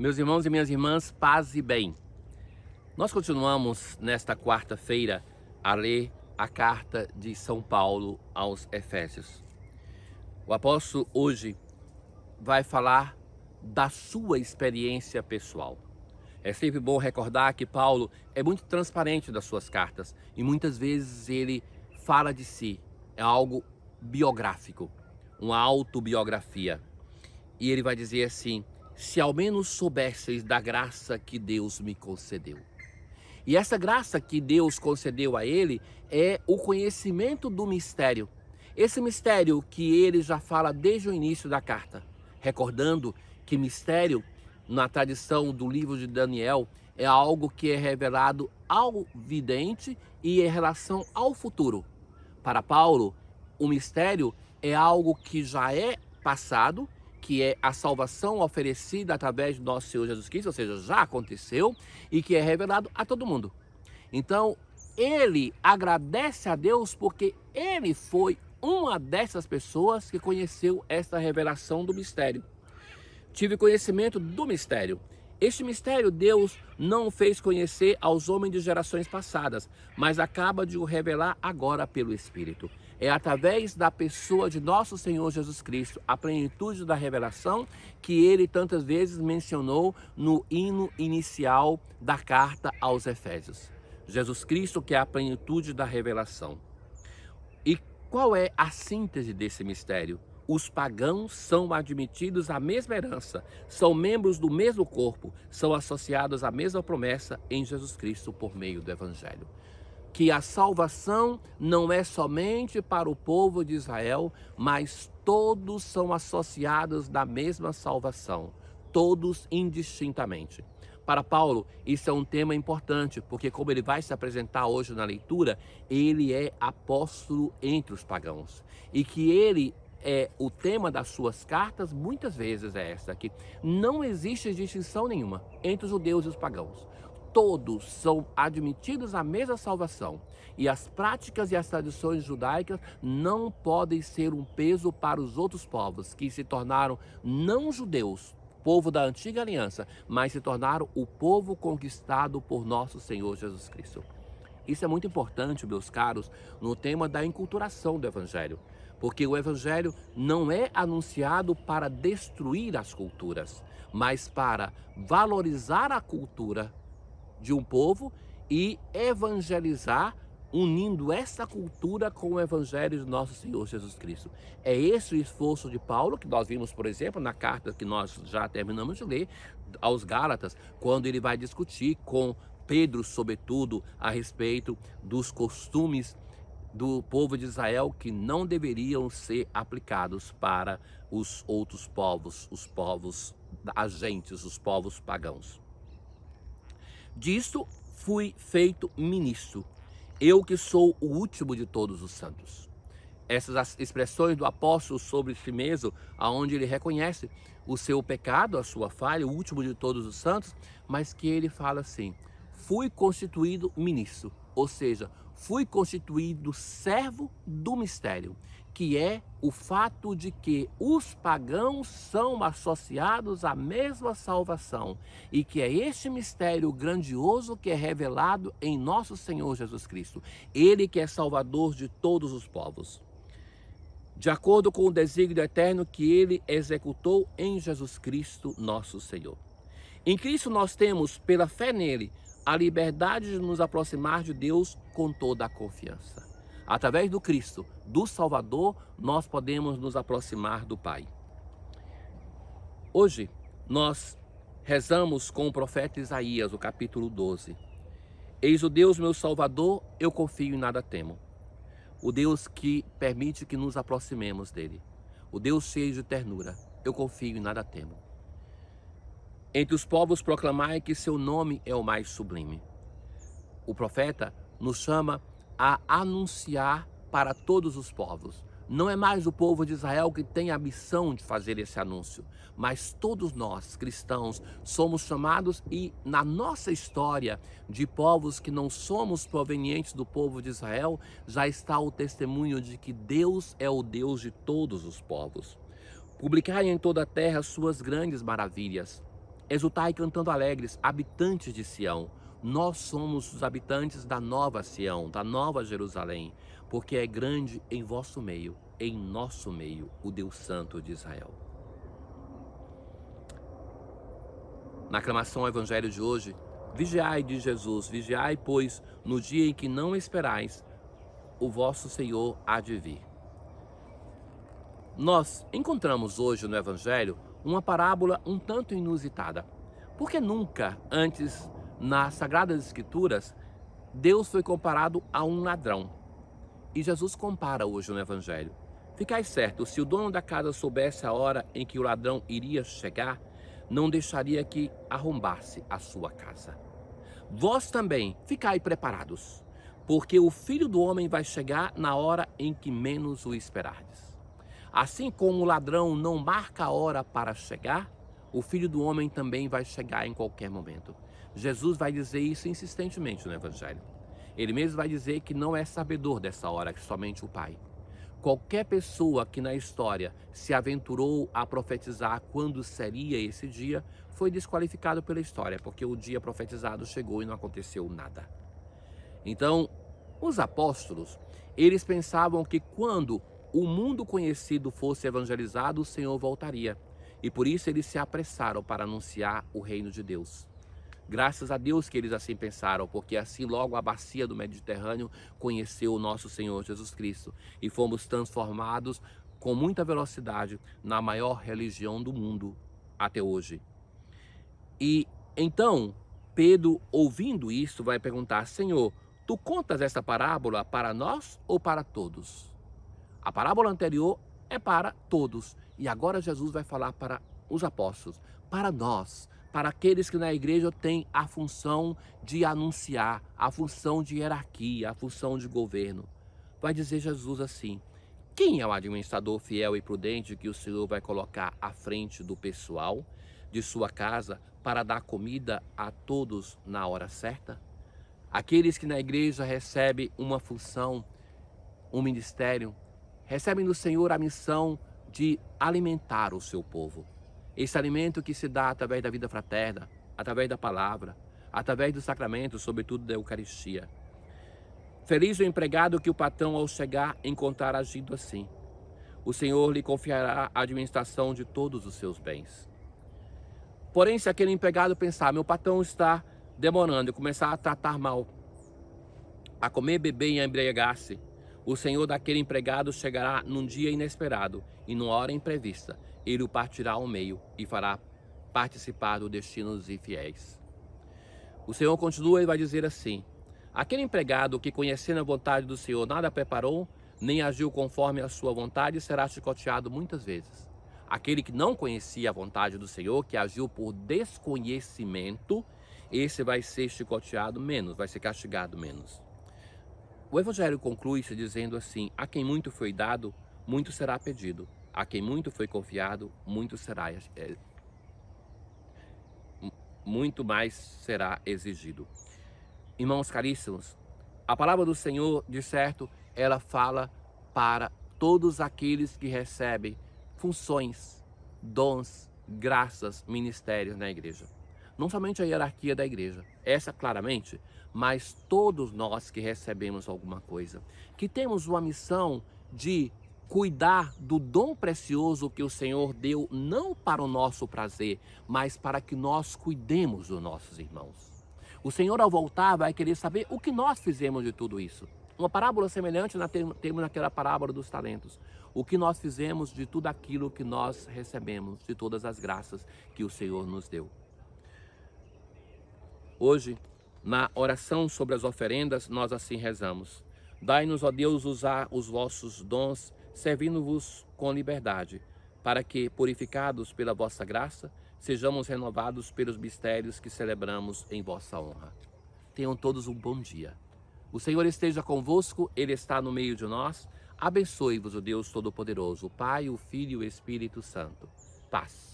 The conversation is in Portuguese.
Meus irmãos e minhas irmãs, paz e bem. Nós continuamos nesta quarta-feira a ler a carta de São Paulo aos Efésios. O apóstolo hoje vai falar da sua experiência pessoal. É sempre bom recordar que Paulo é muito transparente das suas cartas e muitas vezes ele fala de si. É algo biográfico, uma autobiografia. E ele vai dizer assim: se ao menos soubesseis da graça que Deus me concedeu. E essa graça que Deus concedeu a ele é o conhecimento do mistério. Esse mistério que ele já fala desde o início da carta. Recordando que mistério, na tradição do livro de Daniel, é algo que é revelado ao vidente e em relação ao futuro. Para Paulo, o mistério é algo que já é passado, que é a salvação oferecida através do nosso Senhor Jesus Cristo, ou seja, já aconteceu e que é revelado a todo mundo. Então, ele agradece a Deus porque ele foi uma dessas pessoas que conheceu esta revelação do mistério. Tive conhecimento do mistério. Este mistério Deus não fez conhecer aos homens de gerações passadas, mas acaba de o revelar agora pelo Espírito. É através da pessoa de nosso Senhor Jesus Cristo, a plenitude da revelação, que ele tantas vezes mencionou no hino inicial da carta aos Efésios. Jesus Cristo, que é a plenitude da revelação. E qual é a síntese desse mistério? Os pagãos são admitidos à mesma herança, são membros do mesmo corpo, são associados à mesma promessa em Jesus Cristo por meio do Evangelho. Que a salvação não é somente para o povo de Israel, mas todos são associados da mesma salvação, todos indistintamente. Para Paulo, isso é um tema importante, porque como ele vai se apresentar hoje na leitura, ele é apóstolo entre os pagãos. E que ele o tema das suas cartas muitas vezes é essa, que não existe distinção nenhuma entre os judeus e os pagãos. Todos são admitidos à mesma salvação e as práticas e as tradições judaicas não podem ser um peso para os outros povos que se tornaram não judeus, povo da antiga aliança, mas se tornaram o povo conquistado por nosso Senhor Jesus Cristo. Isso é muito importante, meus caros, no tema da enculturação do Evangelho, porque o Evangelho não é anunciado para destruir as culturas, mas para valorizar a cultura de um povo e evangelizar, unindo essa cultura com o Evangelho de nosso Senhor Jesus Cristo. É esse o esforço de Paulo, que nós vimos, por exemplo, na carta que nós já terminamos de ler, aos Gálatas, quando ele vai discutir com Pedro, sobretudo, a respeito dos costumes do povo de Israel que não deveriam ser aplicados para os outros povos, os povos agentes, os povos pagãos. Disto fui feito ministro, eu que sou o último de todos os santos. Essas expressões do apóstolo sobre si mesmo, aonde ele reconhece o seu pecado, a sua falha, o último de todos os santos, mas que ele fala assim: fui constituído ministro, ou seja, fui constituído servo do mistério, que é o fato de que os pagãos são associados à mesma salvação e que é este mistério grandioso que é revelado em nosso Senhor Jesus Cristo, ele que é salvador de todos os povos, de acordo com o desígnio eterno que ele executou em Jesus Cristo, nosso Senhor. Em Cristo nós temos, pela fé nele, a liberdade de nos aproximar de Deus com toda a confiança. Através do Cristo, do Salvador, nós podemos nos aproximar do Pai. Hoje, nós rezamos com o profeta Isaías, o capítulo 12. Eis o Deus meu Salvador, eu confio e nada temo. O Deus que permite que nos aproximemos dele. O Deus cheio de ternura, eu confio e nada temo. Entre os povos proclamai que seu nome é o mais sublime. O profeta nos chama a anunciar para todos os povos. Não é mais o povo de Israel que tem a missão de fazer esse anúncio, mas todos nós, cristãos, somos chamados e na nossa história de povos que não somos provenientes do povo de Israel, já está o testemunho de que Deus é o Deus de todos os povos. Publicai em toda a terra suas grandes maravilhas. Exultai cantando alegres, habitantes de Sião. Nós somos os habitantes da nova Sião, da nova Jerusalém, porque é grande em vosso meio, em nosso meio, o Deus Santo de Israel. Na aclamação ao Evangelho de hoje, vigiai, diz Jesus, vigiai, pois no dia em que não esperais, o vosso Senhor há de vir. Nós encontramos hoje no Evangelho uma parábola um tanto inusitada, porque nunca antes nas Sagradas Escrituras Deus foi comparado a um ladrão. E Jesus compara hoje no Evangelho. Ficai certo, se o dono da casa soubesse a hora em que o ladrão iria chegar, não deixaria que arrombasse a sua casa. Vós também ficai preparados, porque o Filho do Homem vai chegar na hora em que menos o esperardes. Assim como o ladrão não marca a hora para chegar, o Filho do Homem também vai chegar em qualquer momento. Jesus vai dizer isso insistentemente no Evangelho. Ele mesmo vai dizer que não é sabedor dessa hora, que somente o Pai. Qualquer pessoa que na história se aventurou a profetizar quando seria esse dia, foi desqualificado pela história, porque o dia profetizado chegou e não aconteceu nada. Então, os apóstolos, eles pensavam que quando o mundo conhecido fosse evangelizado, o Senhor voltaria. E por isso eles se apressaram para anunciar o reino de Deus. Graças a Deus que eles assim pensaram, porque assim logo a bacia do Mediterrâneo conheceu o nosso Senhor Jesus Cristo e fomos transformados com muita velocidade na maior religião do mundo até hoje. E então Pedro, ouvindo isso, vai perguntar: Senhor, tu contas esta parábola para nós ou para todos? A parábola anterior é para todos e agora Jesus vai falar para os apóstolos, para nós, para aqueles que na igreja têm a função de anunciar, a função de hierarquia, a função de governo. Vai dizer Jesus assim: quem é o administrador fiel e prudente que o Senhor vai colocar à frente do pessoal de sua casa para dar comida a todos na hora certa? Aqueles que na igreja recebem uma função, um ministério, recebem do Senhor a missão de alimentar o seu povo. Esse alimento que se dá através da vida fraterna, através da palavra, através dos sacramentos, sobretudo da Eucaristia. Feliz o empregado que o patrão, ao chegar, encontrar agindo assim. O Senhor lhe confiará a administração de todos os seus bens. Porém, se aquele empregado pensar: meu patrão está demorando, e começar a tratar mal, a comer, beber e a embriagar-se, o Senhor daquele empregado chegará num dia inesperado e numa hora imprevista. Ele o partirá ao meio e fará participar do destino dos infiéis. O Senhor continua e vai dizer assim: aquele empregado que, conhecendo a vontade do Senhor, nada preparou, nem agiu conforme a sua vontade, será chicoteado muitas vezes. Aquele que não conhecia a vontade do Senhor, que agiu por desconhecimento, esse vai ser chicoteado menos, vai ser castigado menos. O Evangelho conclui-se dizendo assim: a quem muito foi dado, muito será pedido. A quem muito foi confiado, muito mais será exigido. Irmãos caríssimos, a palavra do Senhor, de certo, ela fala para todos aqueles que recebem funções, dons, graças, ministérios na igreja. Não somente a hierarquia da igreja, essa claramente, mas todos nós que recebemos alguma coisa, que temos uma missão de cuidar do dom precioso que o Senhor deu, não para o nosso prazer, mas para que nós cuidemos dos nossos irmãos. O Senhor, ao voltar, vai querer saber o que nós fizemos de tudo isso. Uma parábola semelhante temos naquela parábola dos talentos. O que nós fizemos de tudo aquilo que nós recebemos, de todas as graças que o Senhor nos deu. Hoje, na oração sobre as oferendas, nós assim rezamos: dai-nos, ó Deus, usar os vossos dons, servindo-vos com liberdade, para que, purificados pela vossa graça, sejamos renovados pelos mistérios que celebramos em vossa honra. Tenham todos um bom dia. O Senhor esteja convosco, Ele está no meio de nós. Abençoe-vos o Deus Todo-Poderoso, o Pai, o Filho e o Espírito Santo. Paz.